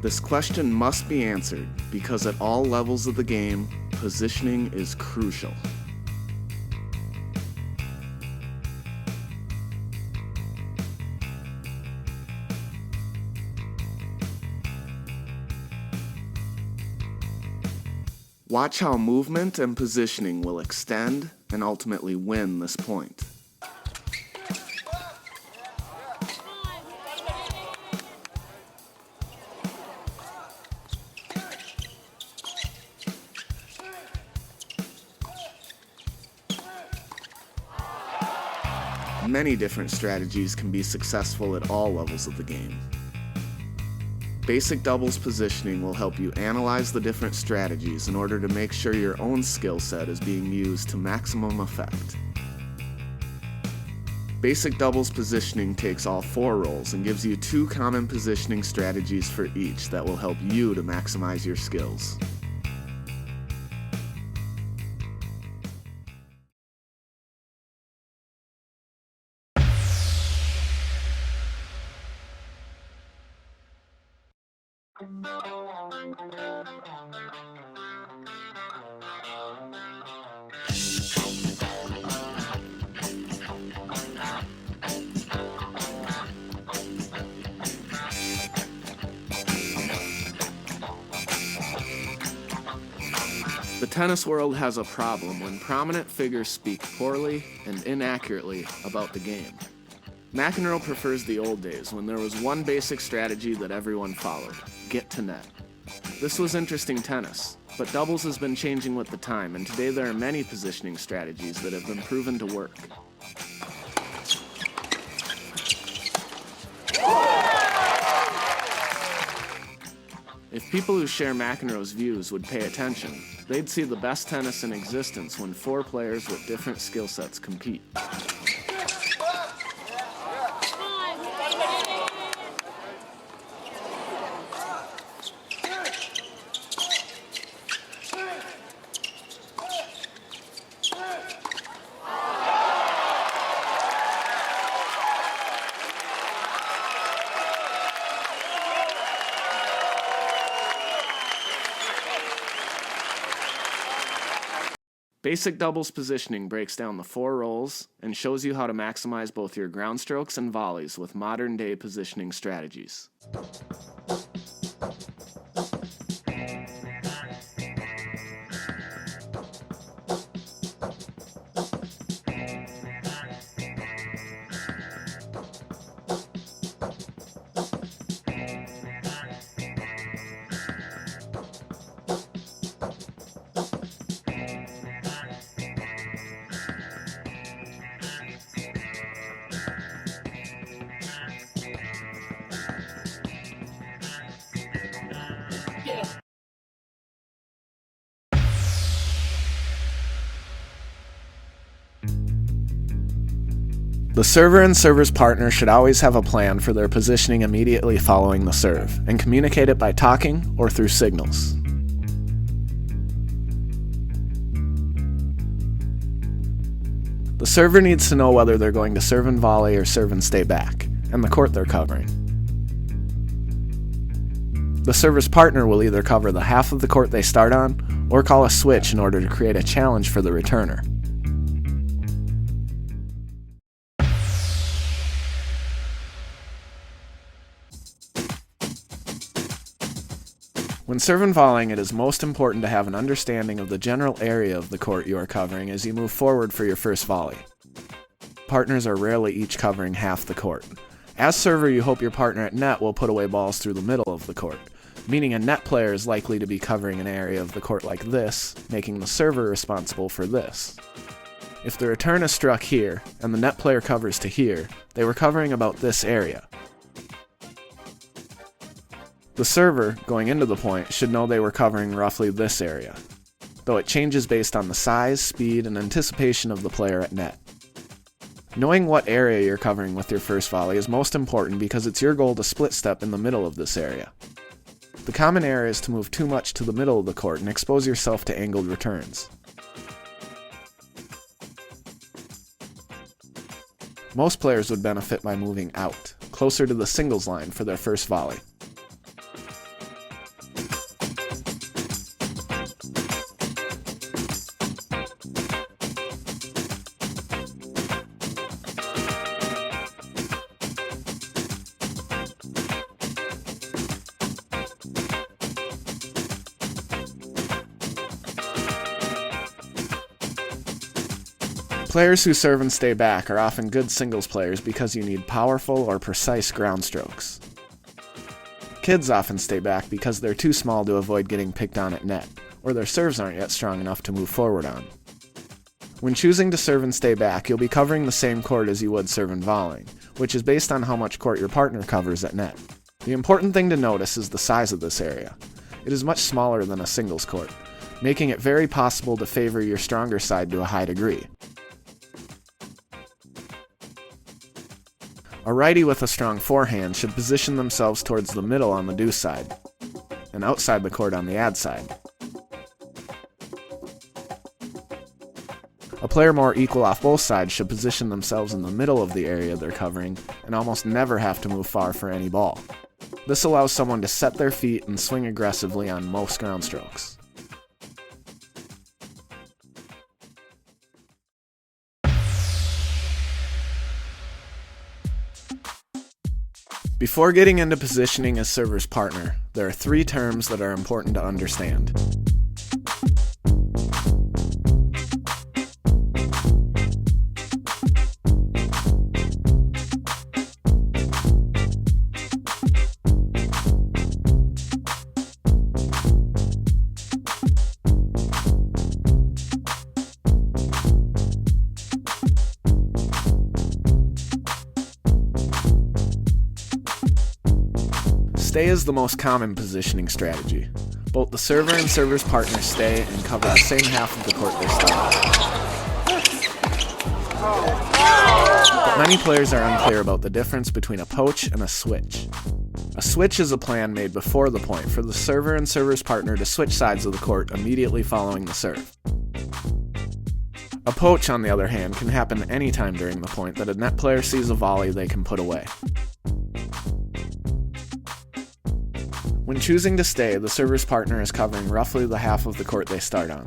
This question must be answered because at all levels of the game, positioning is crucial. Watch how movement and positioning will extend and ultimately win this point. Many different strategies can be successful at all levels of the game. Basic doubles positioning will help you analyze the different strategies in order to make sure your own skill set is being used to maximum effect. Basic doubles positioning takes all 4 roles and gives you 2 common positioning strategies for each that will help you to maximize your skills. The tennis world has a problem when prominent figures speak poorly and inaccurately about the game. McEnroe prefers the old days when there was one basic strategy that everyone followed: get to net. This was interesting tennis, but doubles has been changing with the time, and today there are many positioning strategies that have been proven to work. If people who share McEnroe's views would pay attention, they'd see the best tennis in existence when 4 players with different skill sets compete. Basic doubles positioning breaks down the 4 roles and shows you how to maximize both your ground strokes and volleys with modern-day positioning strategies. The server and server's partner should always have a plan for their positioning immediately following the serve, and communicate it by talking or through signals. The server needs to know whether they're going to serve and volley or serve and stay back, and the court they're covering. The server's partner will either cover the half of the court they start on, or call a switch in order to create a challenge for the returner. When serve and volleying, it is most important to have an understanding of the general area of the court you are covering as you move forward for your first volley. Partners are rarely each covering half the court. As server, you hope your partner at net will put away balls through the middle of the court, meaning a net player is likely to be covering an area of the court like this, making the server responsible for this. If the return is struck here, and the net player covers to here, they were covering about this area. The server, going into the point, should know they were covering roughly this area, though it changes based on the size, speed, and anticipation of the player at net. Knowing what area you're covering with your first volley is most important because it's your goal to split step in the middle of this area. The common error is to move too much to the middle of the court and expose yourself to angled returns. Most players would benefit by moving out, closer to the singles line for their first volley. Players who serve and stay back are often good singles players because you need powerful or precise ground strokes. Kids often stay back because they're too small to avoid getting picked on at net, or their serves aren't yet strong enough to move forward on. When choosing to serve and stay back, you'll be covering the same court as you would serve and volleying, which is based on how much court your partner covers at net. The important thing to notice is the size of this area. It is much smaller than a singles court, making it very possible to favor your stronger side to a high degree. A righty with a strong forehand should position themselves towards the middle on the deuce side, and outside the court on the ad side. A player more equal off both sides should position themselves in the middle of the area they're covering and almost never have to move far for any ball. This allows someone to set their feet and swing aggressively on most ground strokes. Before getting into positioning as server's partner, there are 3 terms that are important to understand. Stay is the most common positioning strategy. Both the server and server's partner stay and cover the same half of the court they start. But many players are unclear about the difference between a poach and a switch. A switch is a plan made before the point for the server and server's partner to switch sides of the court immediately following the serve. A poach, on the other hand, can happen anytime during the point that a net player sees a volley they can put away. When choosing to stay, the server's partner is covering roughly the half of the court they start on.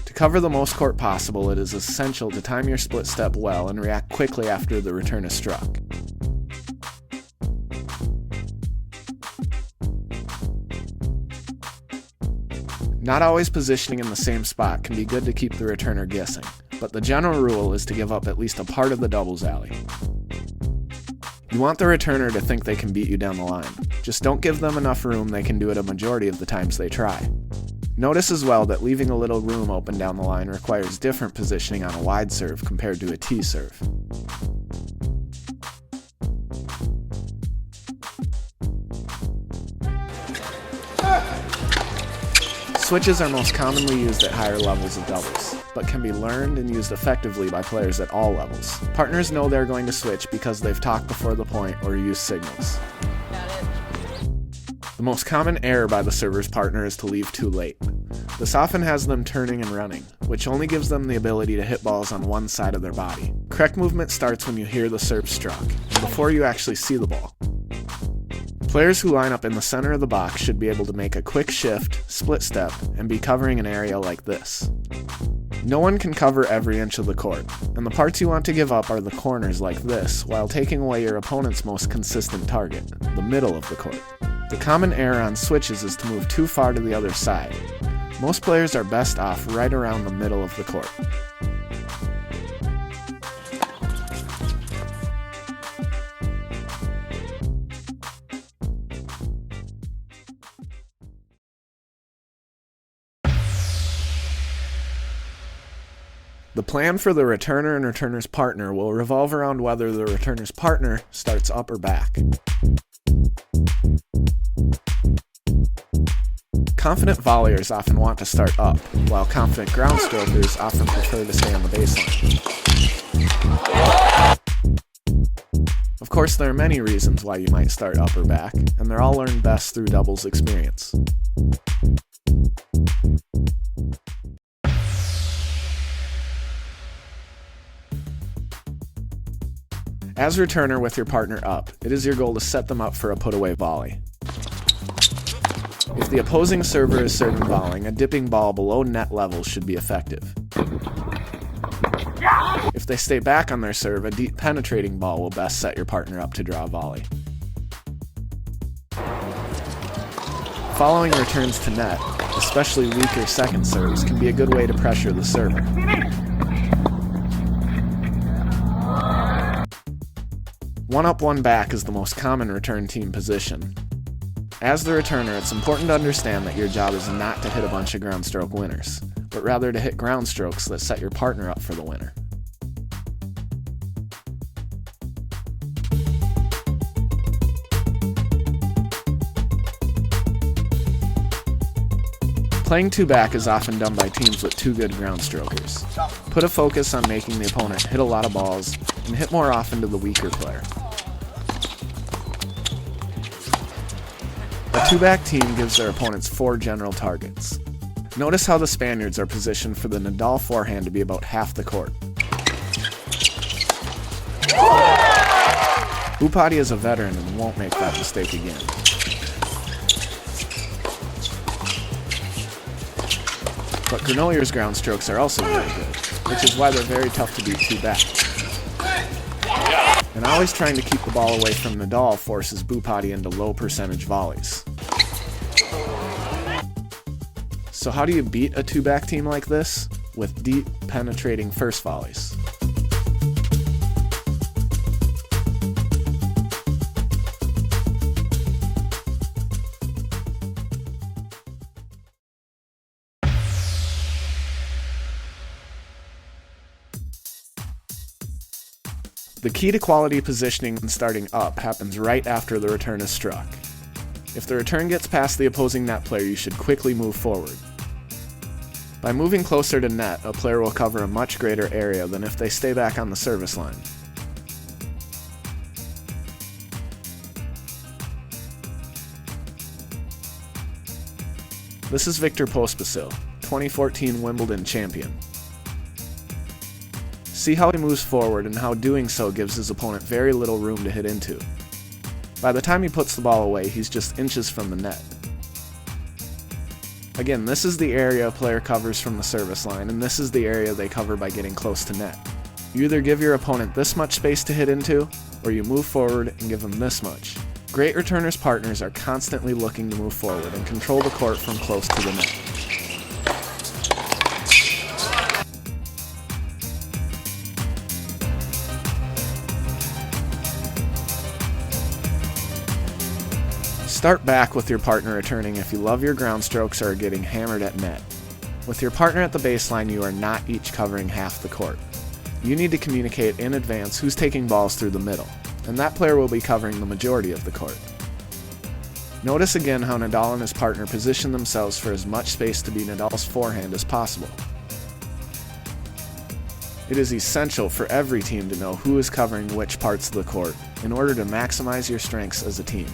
To cover the most court possible, it is essential to time your split step well and react quickly after the return is struck. Not always positioning in the same spot can be good to keep the returner guessing, but the general rule is to give up at least a part of the doubles alley. You want the returner to think they can beat you down the line. Just don't give them enough room they can do it a majority of the times they try. Notice as well that leaving a little room open down the line requires different positioning on a wide serve compared to a tee serve. Switches are most commonly used at higher levels of doubles, but can be learned and used effectively by players at all levels. Partners know they're going to switch because they've talked before the point or used signals. The most common error by the server's partner is to leave too late. This often has them turning and running, which only gives them the ability to hit balls on one side of their body. Correct movement starts when you hear the serve struck, and before you actually see the ball. Players who line up in the center of the box should be able to make a quick shift, split step, and be covering an area like this. No one can cover every inch of the court, and the parts you want to give up are the corners like this, while taking away your opponent's most consistent target, the middle of the court. The common error on switches is to move too far to the other side. Most players are best off right around the middle of the court. The plan for the returner and returner's partner will revolve around whether the returner's partner starts up or back. Confident volleyers often want to start up, while confident ground strokers often prefer to stay on the baseline. Of course, there are many reasons why you might start up or back, and they're all learned best through doubles experience. As returner with your partner up, it is your goal to set them up for a put-away volley. If the opposing server is serving volleying, a dipping ball below net level should be effective. If they stay back on their serve, a deep penetrating ball will best set your partner up to draw a volley. Following returns to net, the especially weaker second serves, can be a good way to pressure the server. One up, one back is the most common return team position. As the returner, it's important to understand that your job is not to hit a bunch of ground stroke winners, but rather to hit ground strokes that set your partner up for the winner. Playing two-back is often done by teams with two good ground strokers. Put a focus on making the opponent hit a lot of balls and hit more often to the weaker player. A two-back team gives their opponents 4 general targets. Notice how the Spaniards are positioned for the Nadal forehand to be about half the court. Bhupathi is a veteran and won't make that mistake again. But Granollers' ground strokes are also very good, which is why they're very tough to beat two-back. And always trying to keep the ball away from Nadal forces Bhupathi into low percentage volleys. So how do you beat a two-back team like this? With deep, penetrating first volleys. The key to quality positioning and starting up happens right after the return is struck. If the return gets past the opposing net player, you should quickly move forward. By moving closer to net, a player will cover a much greater area than if they stay back on the service line. This is Victor Pospisil, 2014 Wimbledon champion. See how he moves forward and how doing so gives his opponent very little room to hit into. By the time he puts the ball away, he's just inches from the net. Again, this is the area a player covers from the service line, and this is the area they cover by getting close to net. You either give your opponent this much space to hit into, or you move forward and give them this much. Great returners' partners are constantly looking to move forward and control the court from close to the net. Start back with your partner returning if you love your ground strokes or are getting hammered at net. With your partner at the baseline, you are not each covering half the court. You need to communicate in advance who's taking balls through the middle, and that player will be covering the majority of the court. Notice again how Nadal and his partner position themselves for as much space to be Nadal's forehand as possible. It is essential for every team to know who is covering which parts of the court in order to maximize your strengths as a team.